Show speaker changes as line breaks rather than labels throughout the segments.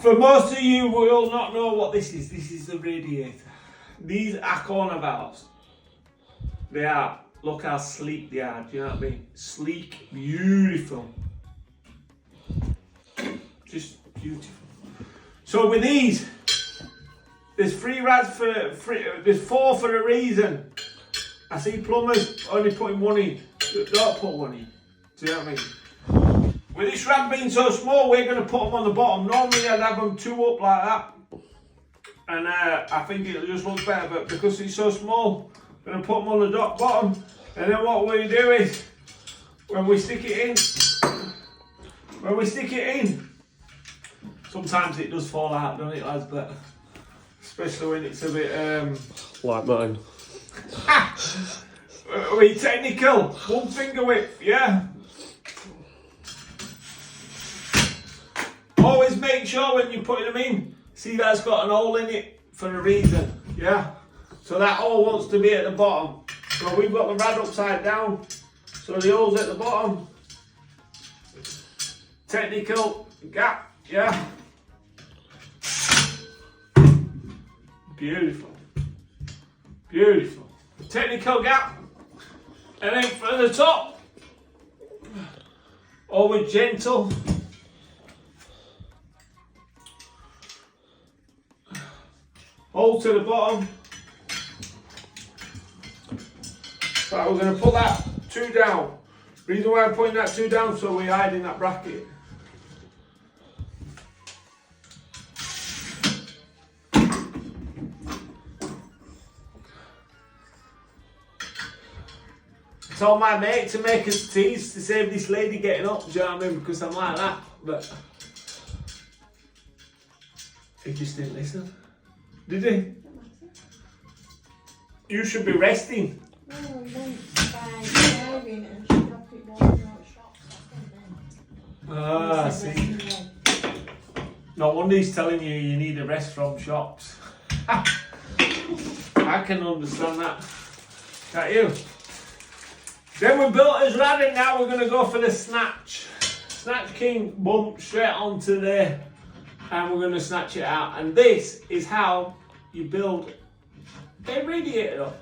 For most of you will not know what this is. This is the radiator. These are corner valves. They are. Look how sleek they are. Do you know what I mean? Sleek, beautiful. Just beautiful. So with these, there's there's 4 for a reason. I see plumbers only putting 1 in. Don't put 1 in. Do you know what I mean? With this rad being so small, we're going to put them on the bottom. Normally I'd have them 2 up like that. And I think it'll just look better, but because it's so small, I'm going to put them on the bottom. And then what we do is, when we stick it in, sometimes it does fall out, doesn't it, lads? But especially when it's a bit
like mine.
We technical, 1 finger width, yeah. Always make sure when you're putting them in, see that's got an hole in it for a reason, yeah. So that hole wants to be at the bottom. So we've got the rad upside down, so the hole's at the bottom. Technical gap, yeah. Beautiful, beautiful. Technical gap, and then for the top, always gentle. Hole to the bottom. Right, we're going to put that 2 down. Reason why I'm putting that 2 down, so we're hiding that bracket. I told my mate to make us teas to save this lady getting up, do you know what I mean? Because I'm like that, but he just didn't listen. Did he? You should be resting. Ah, I see. No wonder he's telling you need a rest from shops. I can understand that. Can't you? Then we built his rad and now we're going to go for the snatch. Snatch king, bump straight onto there. And we're going to snatch it out. And this is how you build a radiator up.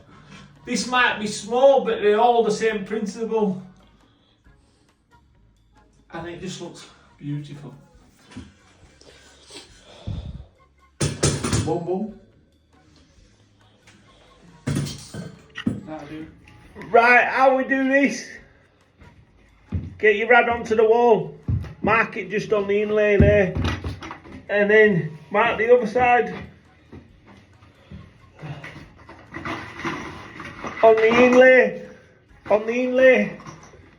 This might be small, but they're all the same principle. And it just looks beautiful. Boom, boom. That'll do. Right, how we do this? Get your rad onto the wall. Mark it just on the inlay there. And then mark the other side. On the inlay,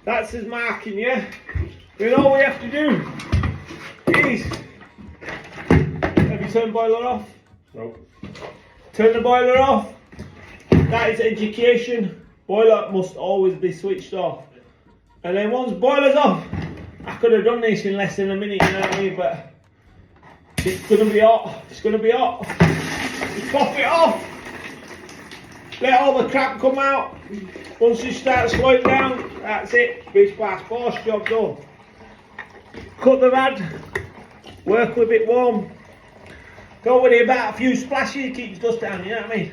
that's his marking, yeah? Then all we have to do is, have you turned boiler off?
No.
Turn the boiler off. That is education. Boiler must always be switched off. And then once boiler's off, I could have done this in less than a minute, you know what I mean? But it's gonna be hot, it's gonna be hot. Just pop it off. Let all the crap come out. Once you start slowing down, that's it. Bish bash, boss, job done. Cut the rad. Work with it warm. Don't worry about a few splashes, it keeps dust down, you know what I mean?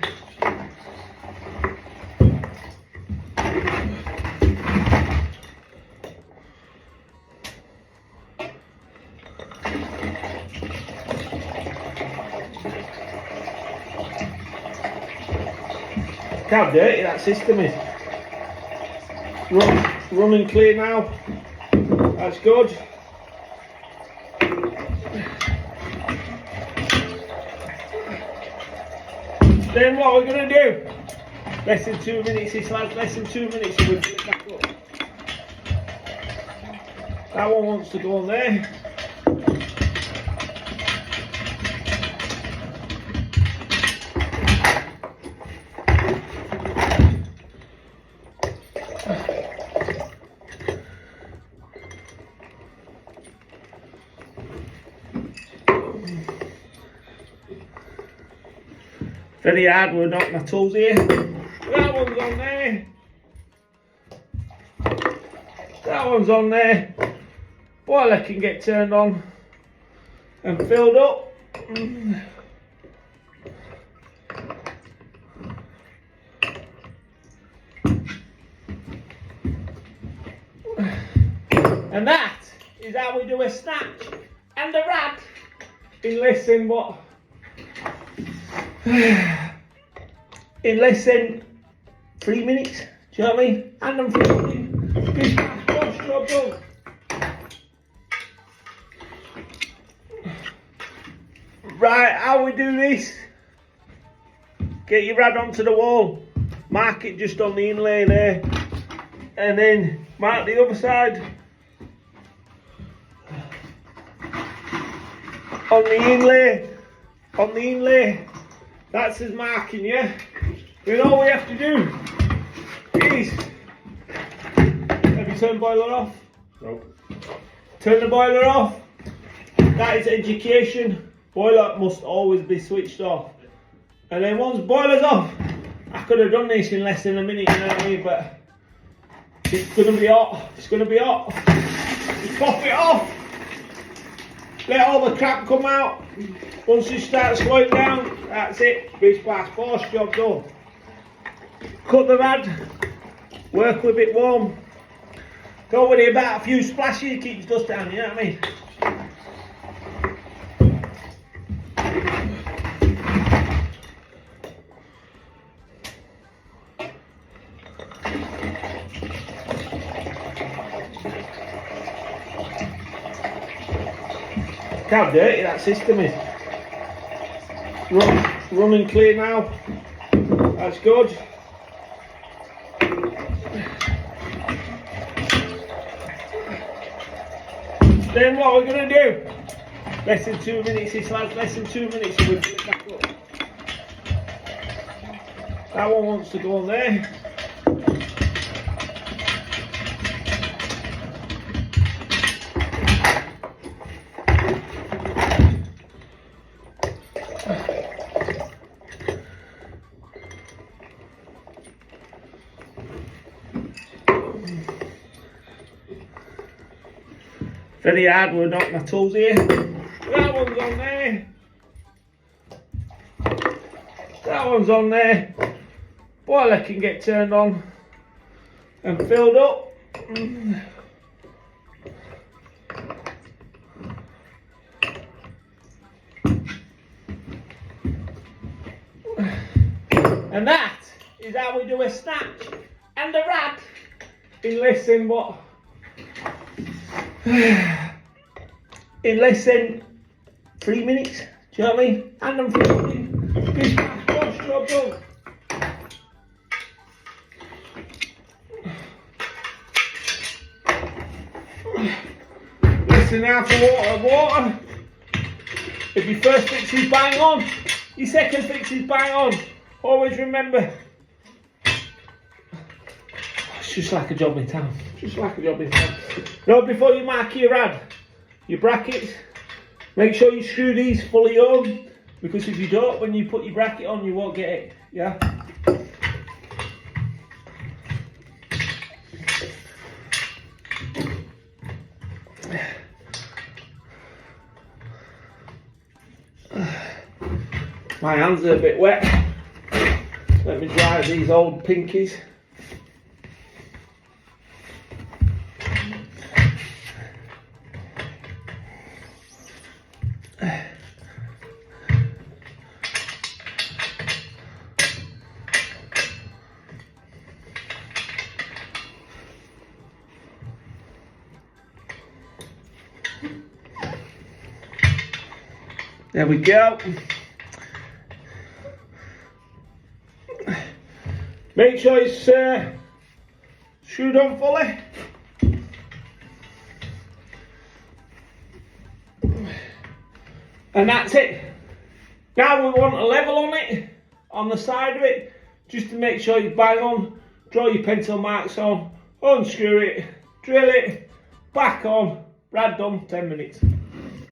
Look how dirty that system is. Running clear now. That's good. Then what we're going to do, less than 2 minutes, this lads, less than 2 minutes and we'll put it back up. That one wants to go on there. Very hard, we're knocking my tools here. That one's on there. That one's on there. Boiler can get turned on. and filled up. And that is how we do a snatch and a rad in less than what? In less than 3 minutes. Do you know what I mean? And I'm filming this wash job done. Right, how we do this? Get your rad onto the wall, mark it just on the inlay there, and then mark the other side on the inlay. That's his marking, yeah? Then all we have to do is, have you turned the boiler off?
Nope.
Turn the boiler off. That is education. Boiler must always be switched off. And then once boiler's off, I could have done this in less than a minute, you know what I mean? But it's gonna be hot. It's gonna be hot. Just pop it off. Let all the crap come out. Once you start slowing down, that's it. Big splash, force job done. Cut the rad. Work with it warm. Don't worry about a few splashes, it keeps dust down, you know what I mean? Look how dirty that system is. Running clear now. That's good. Then what we're going to do, less than 2 minutes, this lads, less than 2 minutes and we'll put it back up. That one wants to go on there. Very hard, we're knocking my tools here. That one's on there. That one's on there. Boiler can get turned on and filled up. And that is how we do a snatch and a rad in less than what? In less than 3 minutes. Do you know what I mean? And I'm filming this wash job done. Listen now to water. If your first fix is bang on, your second fix is bang on. Always remember, it's just like a job in town. Just like a job in town. Now, before you mark your rad, your brackets, make sure you screw these fully home, because if you don't, when you put your bracket on, you won't get it. Yeah. My hands are a bit wet. Let me dry these old pinkies. There we go. Make sure it's screwed on fully. And that's it. Now we want a level on it, on the side of it, just to make sure you bang on, draw your pencil marks on, unscrew it, drill it, back on, rad done, 10 minutes.